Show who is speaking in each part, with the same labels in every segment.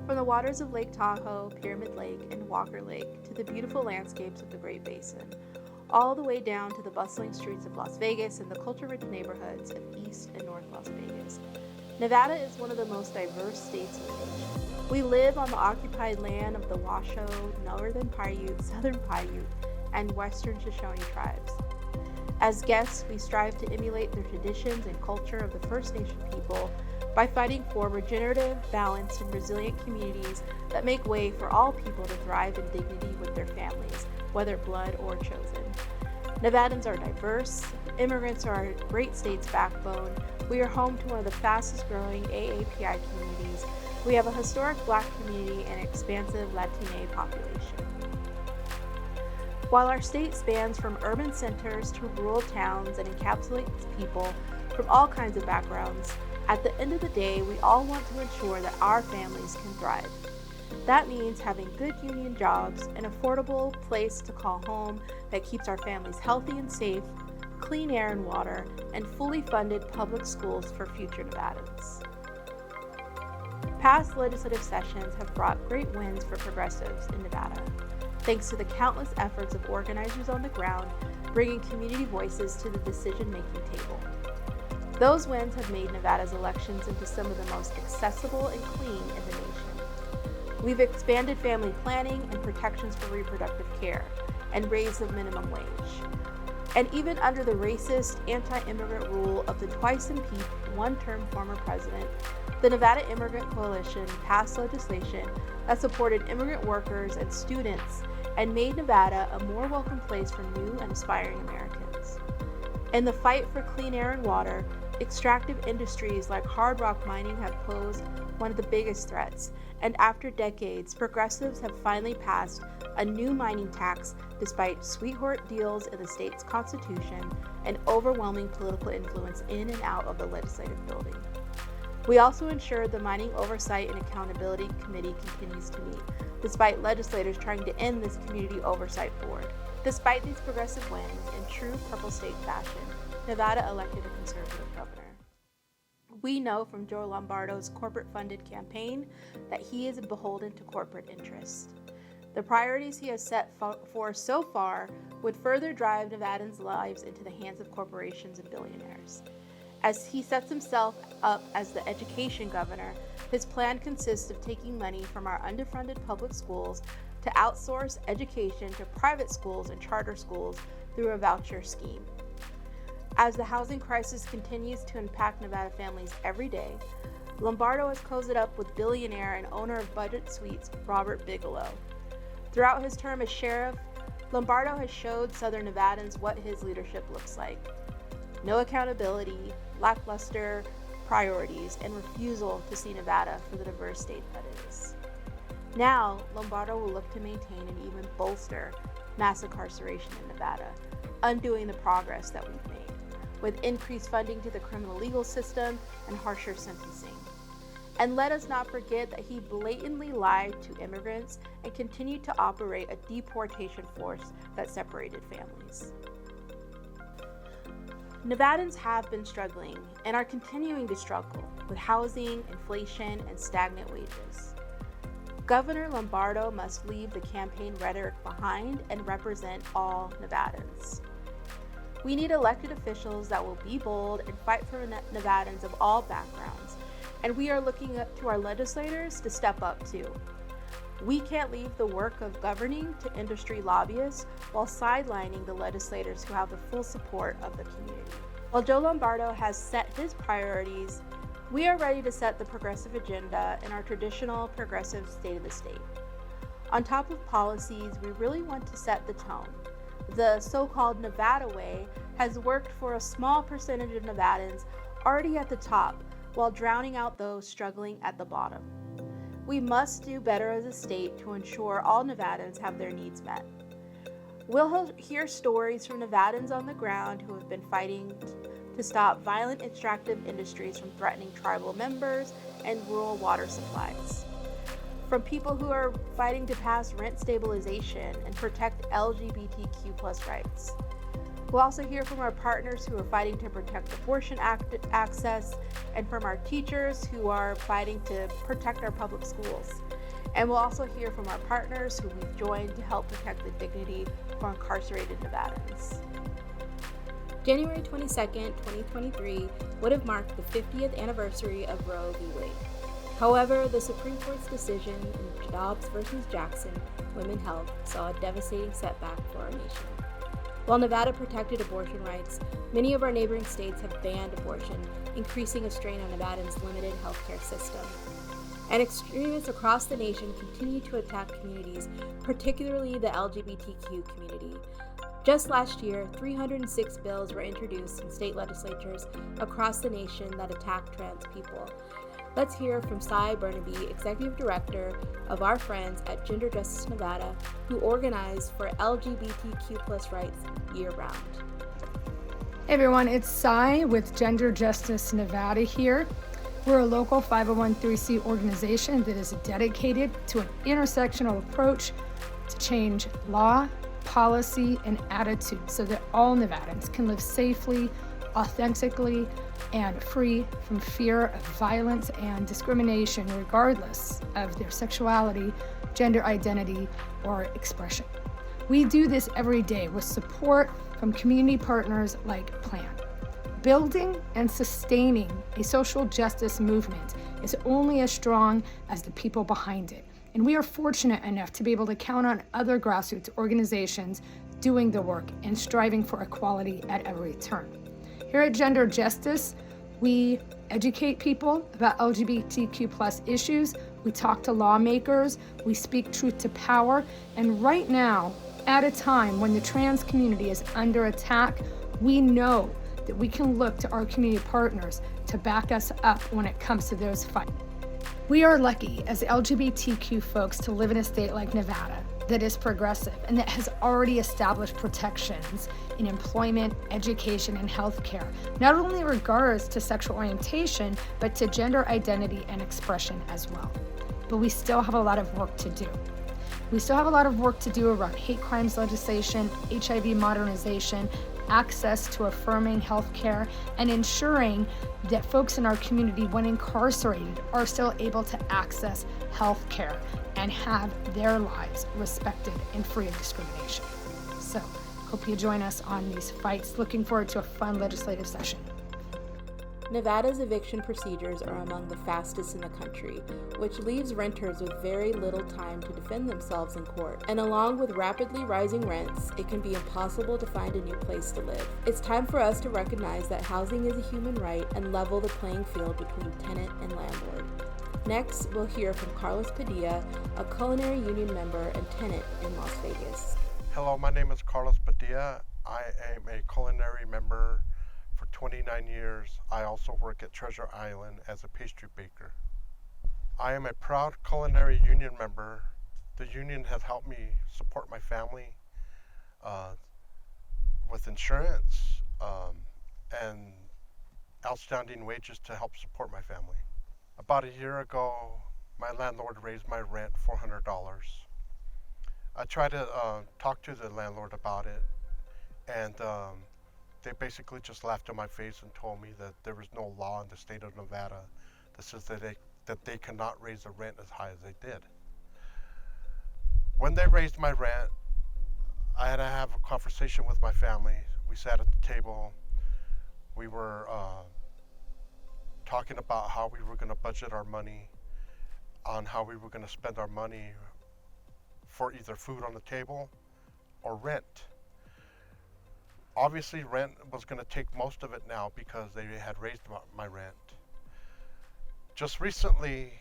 Speaker 1: From the waters of Lake Tahoe, Pyramid Lake, and Walker Lake to the beautiful landscapes of the Great Basin, all the way down to the bustling streets of Las Vegas and the culture-rich neighborhoods of East and North Las Vegas, Nevada is one of the most diverse states in the nation. We live on the occupied land of the Washoe, Northern Paiute, Southern Paiute, and Western Shoshone tribes. As guests, we strive to emulate the traditions and culture of the First Nation people by fighting for regenerative, balanced, and resilient communities that make way for all people to thrive in dignity with their families, whether blood or chosen. Nevadans are diverse. Immigrants are our great state's backbone. We are home to one of the fastest growing AAPI communities. We have a historic Black community and an expansive Latine population. While our state spans from urban centers to rural towns and encapsulates people from all kinds of backgrounds, at the end of the day, we all want to ensure that our families can thrive. That means having good union jobs, an affordable place to call home that keeps our families healthy and safe, clean air and water, and fully funded public schools for future Nevadans. Past legislative sessions have brought great wins for progressives in Nevada, thanks to the countless efforts of organizers on the ground bringing community voices to the decision-making table. Those wins have made Nevada's elections into some of the most accessible and clean in the nation. We've expanded family planning and protections for reproductive care and raised the minimum wage. And even under the racist, anti-immigrant rule of the twice-impeached, one-term former president, the Nevada Immigrant Coalition passed legislation that supported immigrant workers and students and made Nevada a more welcome place for new and aspiring Americans. In the fight for clean air and water, extractive industries like hard rock mining have posed one of the biggest threats, and after decades, progressives have finally passed a new mining tax despite sweetheart deals in the state's constitution and overwhelming political influence in and out of the legislative building. We also ensured the Mining Oversight and Accountability Committee continues to meet, despite legislators trying to end this community oversight board. Despite these progressive wins, in true purple state fashion, Nevada elected a conservative governor. We know from Joe Lombardo's corporate-funded campaign that he is beholden to corporate interests. The priorities he has set for so far would further drive Nevadans' lives into the hands of corporations and billionaires. As he sets himself up as the education governor, his plan consists of taking money from our underfunded public schools to outsource education to private schools and charter schools through a voucher scheme. As the housing crisis continues to impact Nevada families every day, Lombardo has cozied up with billionaire and owner of Budget Suites, Robert Bigelow. Throughout his term as sheriff, Lombardo has showed Southern Nevadans what his leadership looks like. No accountability, lackluster priorities, and refusal to see Nevada for the diverse state that it is. Now, Lombardo will look to maintain and even bolster mass incarceration in Nevada, undoing the progress that we've made, with increased funding to the criminal legal system and harsher sentencing. And let us not forget that he blatantly lied to immigrants and continued to operate a deportation force that separated families. Nevadans have been struggling and are continuing to struggle with housing, inflation, and stagnant wages. Governor Lombardo must leave the campaign rhetoric behind and represent all Nevadans. We need elected officials that will be bold and fight for Nevadans of all backgrounds, and we are looking up to our legislators to step up too. We can't leave the work of governing to industry lobbyists while sidelining the legislators who have the full support of the community. While Joe Lombardo has set his priorities, we are ready to set the progressive agenda in our traditional progressive state of the state. On top of policies, we really want to set the tone. The so-called Nevada way has worked for a small percentage of Nevadans already at the top, while drowning out those struggling at the bottom. We must do better as a state to ensure all Nevadans have their needs met. We'll hear stories from Nevadans on the ground who have been fighting to stop violent extractive industries from threatening tribal members and rural water supplies. From people who are fighting to pass rent stabilization and protect LGBTQ+ rights. We'll also hear from our partners who are fighting to protect abortion access, and from our teachers who are fighting to protect our public schools. And we'll also hear from our partners who we've joined to help protect the dignity for incarcerated Nevadans. January 22nd, 2023 would have marked the 50th anniversary of Roe v. Wade. However, the Supreme Court's decision in Dobbs versus Jackson, Women Health, saw a devastating setback for our nation. While Nevada protected abortion rights, many of our neighboring states have banned abortion, increasing a strain on Nevada's limited healthcare system. And extremists across the nation continue to attack communities, particularly the LGBTQ community. Just last year, 306 bills were introduced in state legislatures across the nation that attack trans people. Let's hear from Cy Burnaby, Executive Director of our friends at Gender Justice Nevada, who organize for LGBTQ+ rights year-round.
Speaker 2: Hey everyone, it's Cy with Gender Justice Nevada here. We're a local 501(c)(3) organization that is dedicated to an intersectional approach to change law, policy, and attitude so that all Nevadans can live safely, authentically, and free from fear of violence and discrimination regardless of their sexuality, gender identity, or expression. We do this every day with support from community partners like PLAN. Building and sustaining a social justice movement is only as strong as the people behind it. And we are fortunate enough to be able to count on other grassroots organizations doing the work and striving for equality at every turn. Here at Gender Justice, we educate people about LGBTQ+ issues, we talk to lawmakers, we speak truth to power, and right now, at a time when the trans community is under attack, we know that we can look to our community partners to back us up when it comes to those fights. We are lucky as LGBTQ folks to live in a state like Nevada that is progressive and that has already established protections in employment, education, and healthcare, not only in regards to sexual orientation, but to gender identity and expression as well. But we still have a lot of work to do. We still have a lot of work to do around hate crimes legislation, HIV modernization, access to affirming healthcare, and ensuring that folks in our community, when incarcerated, are still able to access healthcare and have their lives respected and free of discrimination. So, hope you join us on these fights. Looking forward to a fun legislative session.
Speaker 1: Nevada's eviction procedures are among the fastest in the country, which leaves renters with very little time to defend themselves in court. And along with rapidly rising rents, it can be impossible to find a new place to live. It's time for us to recognize that housing is a human right and level the playing field between tenant and landlord. Next, we'll hear from Carlos Padilla, a culinary union member and tenant in Las Vegas.
Speaker 3: Hello, my name is Carlos Padilla. I am a culinary member for 29 years. I also work at Treasure Island as a pastry baker. I am a proud culinary union member. The union has helped me support my family with insurance and outstanding wages to help support my family. About a year ago, my landlord raised my rent $400. I tried to talk to the landlord about it, and they basically just laughed in my face and told me that there was no law in the state of Nevada that says that they cannot raise the rent as high as they did. When they raised my rent, I had to have a conversation with my family. We sat at the table. We were talking about how we were going to budget our money, on how we were going to spend our money for either food on the table or rent. Obviously, rent was going to take most of it now because they had raised my rent. Just recently,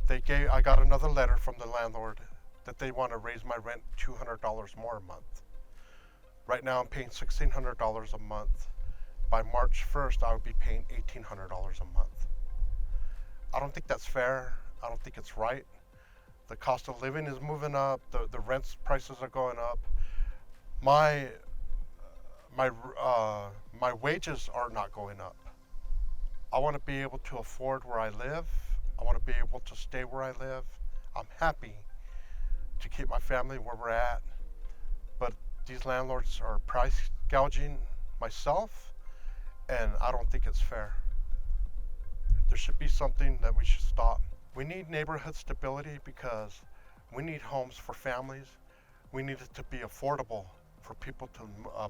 Speaker 3: I got another letter from the landlord that they want to raise my rent $200 more a month. Right now, I'm paying $1,600 a month. By March 1st, I would be paying $1,800 a month. I don't think that's fair. I don't think it's right. The cost of living is moving up. The rent prices are going up. My wages are not going up. I want to be able to afford where I live. I want to be able to stay where I live. I'm happy to keep my family where we're at, but these landlords are price gouging myself, and I don't think it's fair. There should be something that we should stop. We need neighborhood stability because we need homes for families. We need it to be affordable for people to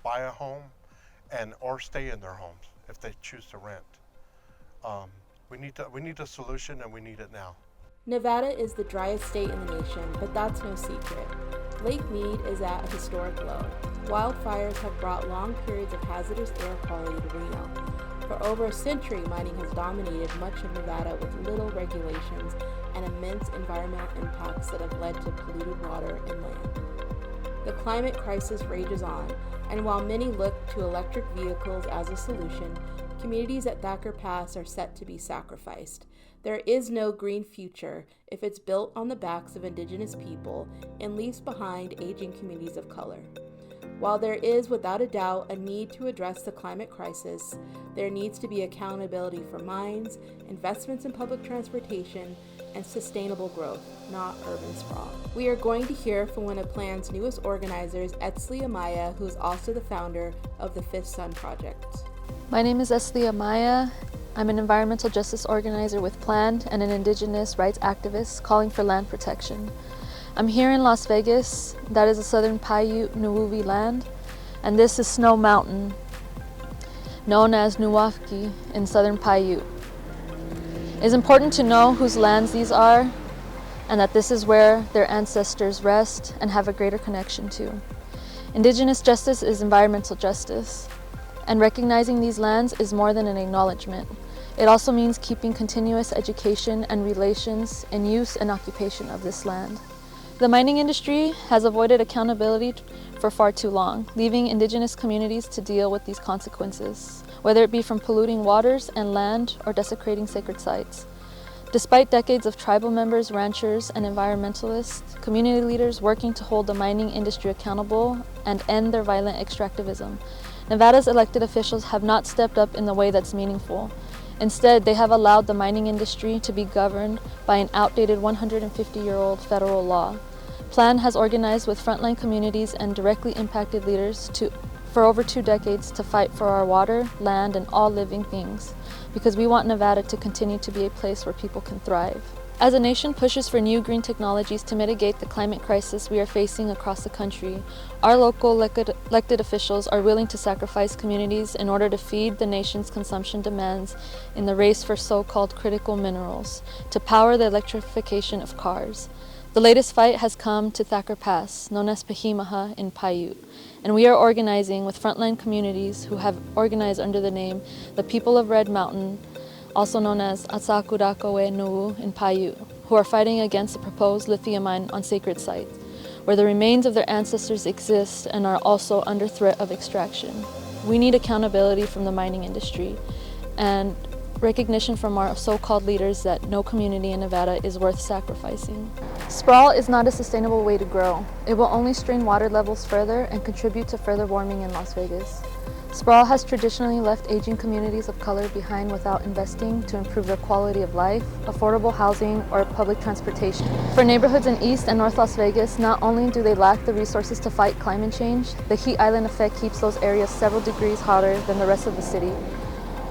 Speaker 3: buy a home and or stay in their homes if they choose to rent. We need a solution, and we need it now.
Speaker 1: Nevada is the driest state in the nation, but that's no secret. Lake Mead is at a historic low. Wildfires have brought long periods of hazardous air quality to Reno. For over a century, mining has dominated much of Nevada with little regulations and immense environmental impacts that have led to polluted water and land. The climate crisis rages on, and while many look to electric vehicles as a solution, communities at Thacker Pass are set to be sacrificed. There is no green future if it's built on the backs of Indigenous people and leaves behind aging communities of color. While there is without a doubt a need to address the climate crisis, there needs to be accountability for mines, investments in public transportation, and sustainable growth, not urban sprawl. We are going to hear from one of Plan's newest organizers, Etzli Amaya, who is also the founder of the Fifth Sun Project.
Speaker 4: My name is Etzli Amaya. I'm an environmental justice organizer with Plan and an indigenous rights activist calling for land protection. I'm here in Las Vegas, that is the southern Paiute Nuuvi land, and this is Snow Mountain, known as Nuwafki in southern Paiute. It's important to know whose lands these are and that this is where their ancestors rest and have a greater connection to. Indigenous justice is environmental justice, and recognizing these lands is more than an acknowledgement. It also means keeping continuous education and relations in use and occupation of this land. The mining industry has avoided accountability for far too long, leaving indigenous communities to deal with these consequences, whether it be from polluting waters and land or desecrating sacred sites. Despite decades of tribal members, ranchers, and environmentalists, community leaders working to hold the mining industry accountable and end their violent extractivism, Nevada's elected officials have not stepped up in the way that's meaningful. Instead, they have allowed the mining industry to be governed by an outdated 150-year-old federal law. Plan has organized with frontline communities and directly impacted leaders for over 2 decades to fight for our water, land, and all living things, because we want Nevada to continue to be a place where people can thrive. As a nation pushes for new green technologies to mitigate the climate crisis we are facing across the country, our local elected officials are willing to sacrifice communities in order to feed the nation's consumption demands in the race for so-called critical minerals to power the electrification of cars. The latest fight has come to Thacker Pass, known as Pahimaha in Paiute, and we are organizing with frontline communities who have organized under the name the People of Red Mountain, also known as Atsakudakawe Nuu in Paiute, who are fighting against the proposed lithium mine on sacred sites, where the remains of their ancestors exist and are also under threat of extraction. We need accountability from the mining industry and recognition from our so-called leaders that no community in Nevada is worth sacrificing. Sprawl is not a sustainable way to grow. It will only strain water levels further and contribute to further warming in Las Vegas. Sprawl has traditionally left aging communities of color behind without investing to improve their quality of life, affordable housing, or public transportation. For neighborhoods in East and North Las Vegas, not only do they lack the resources to fight climate change, the heat island effect keeps those areas several degrees hotter than the rest of the city.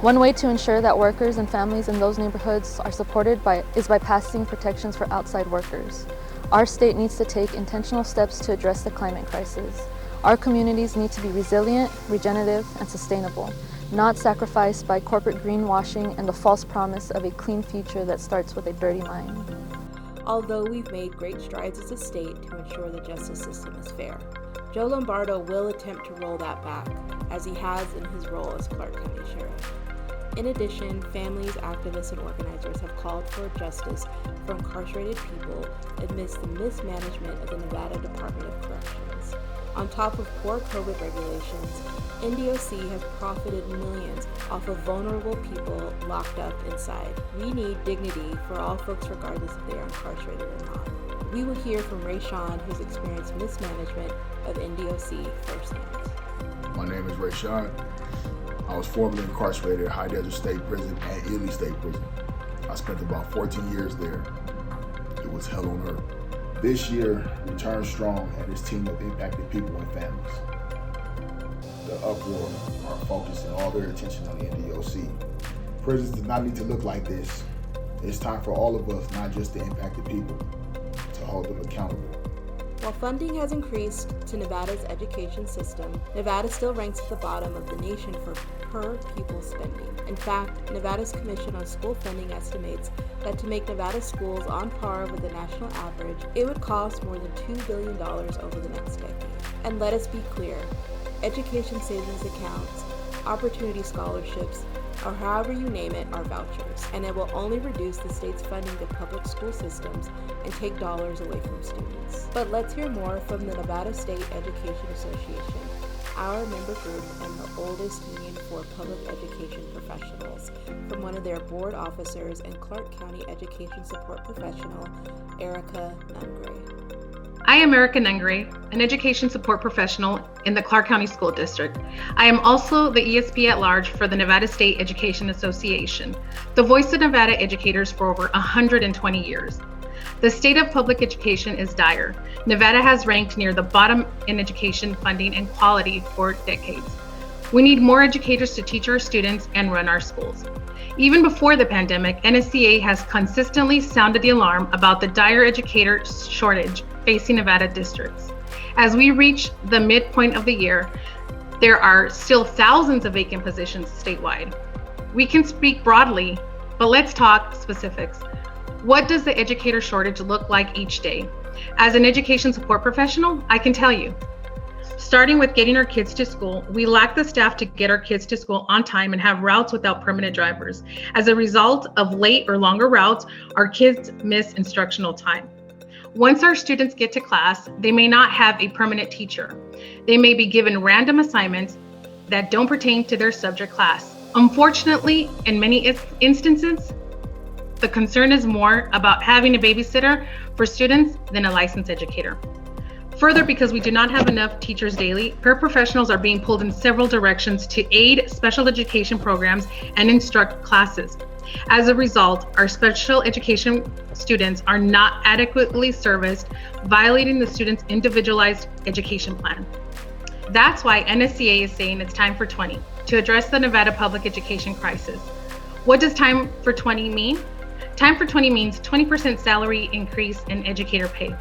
Speaker 4: One way to ensure that workers and families in those neighborhoods are supported is by passing protections for outside workers. Our state needs to take intentional steps to address the climate crisis. Our communities need to be resilient, regenerative, and sustainable, not sacrificed by corporate greenwashing and the false promise of a clean future that starts with a dirty mine.
Speaker 1: Although we've made great strides as a state to ensure the justice system is fair, Joe Lombardo will attempt to roll that back, as he has in his role as Clark County Sheriff. In addition, families, activists, and organizers have called for justice for incarcerated people amidst the mismanagement of the Nevada Department of Corrections. On top of poor COVID regulations, NDOC has profited millions off of vulnerable people locked up inside. We need dignity for all folks regardless if they are incarcerated or not. We will hear from Ray Sean, who's experienced mismanagement of NDOC firsthand.
Speaker 5: My name is Ray Sean. I was formerly incarcerated at High Desert State Prison and Ely State Prison. I spent about 14 years there. It was hell on earth. This year, returned strong and his team of impacted people and families. The uproar are focusing all their attention on the NDOC. Prisons do not need to look like this. It's time for all of us, not just the impacted people, to hold them accountable.
Speaker 1: While funding has increased to Nevada's education system, Nevada still ranks at the bottom of the nation for per pupil spending. In fact, Nevada's Commission on School Funding estimates that to make Nevada schools on par with the national average, it would cost more than $2 billion over the next decade. And let us be clear, education savings accounts, opportunity scholarships, or however you name it, are vouchers, and it will only reduce the state's funding to public school systems and take dollars away from students. But let's hear more from the Nevada State Education Association, our member group and the oldest union for public education professionals, from one of their board officers and Clark County education support professional, Erica Nungray.
Speaker 6: I am Erica Nungray, an education support professional in the Clark County School District. I am also the ESP at large for the Nevada State Education Association, the voice of Nevada educators for over 120 years. The state of public education is dire. Nevada has ranked near the bottom in education funding and quality for decades. We need more educators to teach our students and run our schools. Even before the pandemic, NSCA has consistently sounded the alarm about the dire educator shortage facing Nevada districts. As we reach the midpoint of the year, there are still thousands of vacant positions statewide. We can speak broadly, but let's talk specifics. What does the educator shortage look like each day? As an education support professional, I can tell you. Starting with getting our kids to school, we lack the staff to get our kids to school on time and have routes without permanent drivers. As a result of late or longer routes, our kids miss instructional time. Once our students get to class, they may not have a permanent teacher. They may be given random assignments that don't pertain to their subject class. Unfortunately, in many instances, the concern is more about having a babysitter for students than a licensed educator. Further, because we do not have enough teachers daily, paraprofessionals are being pulled in several directions to aid special education programs and instruct classes. As a result, our special education students are not adequately serviced, violating the students' individualized education plan. That's why NSCA is saying it's time for 20 to address the Nevada public education crisis. What does time for 20 mean? Time for 20 means 20% salary increase in educator pay.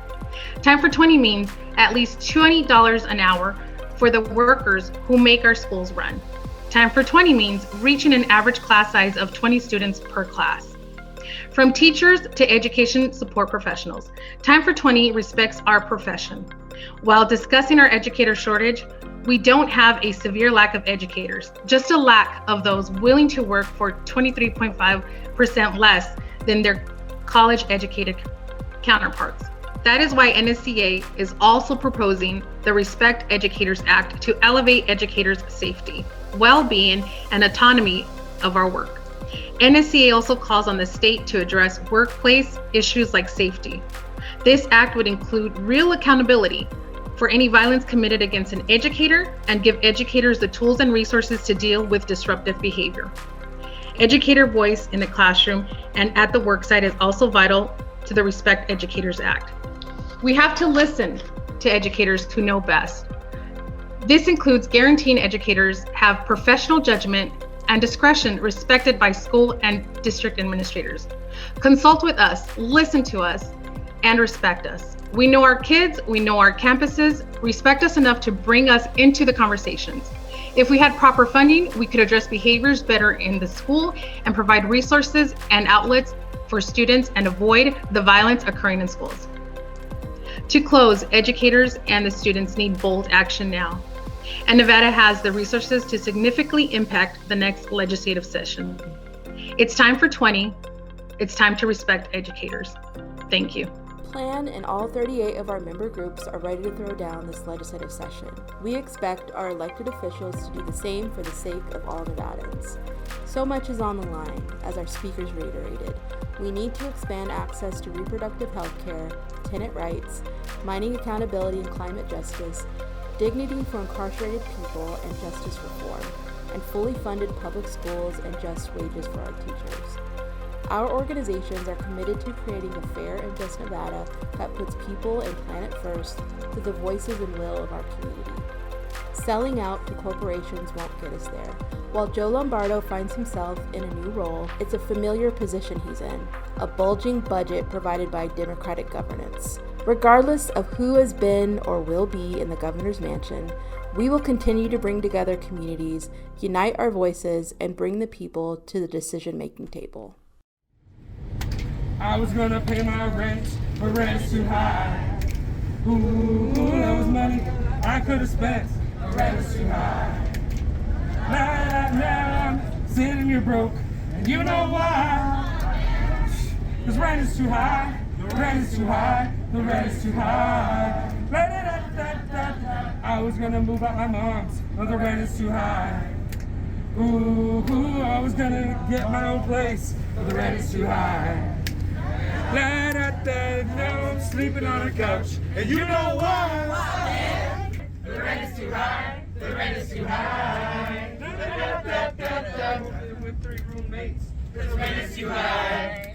Speaker 6: Time for 20 means at least $20 an hour for the workers who make our schools run. Time for 20 means reaching an average class size of 20 students per class. From teachers to education support professionals, Time for 20 respects our profession. While discussing our educator shortage, we don't have a severe lack of educators, just a lack of those willing to work for 23.5% less than their college-educated counterparts. That is why NSCA is also proposing the Respect Educators Act to elevate educators' safety, well-being, and autonomy of our work. NSCA also calls on the state to address workplace issues like safety. This act would include real accountability for any violence committed against an educator and give educators the tools and resources to deal with disruptive behavior. Educator voice in the classroom and at the worksite is also vital to the Respect Educators Act. We have to listen to educators who know best. This includes guaranteeing educators have professional judgment and discretion respected by school and district administrators. Consult with us, listen to us, and respect us. We know our kids, we know our campuses, respect us enough to bring us into the conversations. If we had proper funding, we could address behaviors better in the school and provide resources and outlets for students and avoid the violence occurring in schools. To close, educators and the students need bold action now. And Nevada has the resources to significantly impact the next legislative session. It's time for 20. It's time to respect educators. Thank you.
Speaker 1: Plan and all 38 of our member groups are ready to throw down this legislative session. We expect our elected officials to do the same for the sake of all Nevadans. So much is on the line, as our speakers reiterated. We need to expand access to reproductive health care, tenant rights, mining accountability and climate justice, dignity for incarcerated people and justice reform, and fully funded public schools and just wages for our teachers. Our organizations are committed to creating a fair and just Nevada that puts people and planet first through the voices and will of our community. Selling out to corporations won't get us there. While Joe Lombardo finds himself in a new role, it's a familiar position he's in, a bulging budget provided by Democratic governance. Regardless of who has been or will be in the governor's mansion, we will continue to bring together communities, unite our voices, and bring the people to the decision-making table.
Speaker 7: I was gonna pay my rent, but rent is too high. Ooh, that was money I could have spent, but rent is too high. Now I'm sitting here broke, and you know why? 'Cause rent is too high, the rent is too high, the rent is too high. I was gonna move out my mom's, but the rent is too high. Ooh, I was gonna get my own place, but the rent is too high. Now I'm sleeping on a couch, and you know why? The rent is too high, the rent is too high. With 3 roommates, the rent is too high.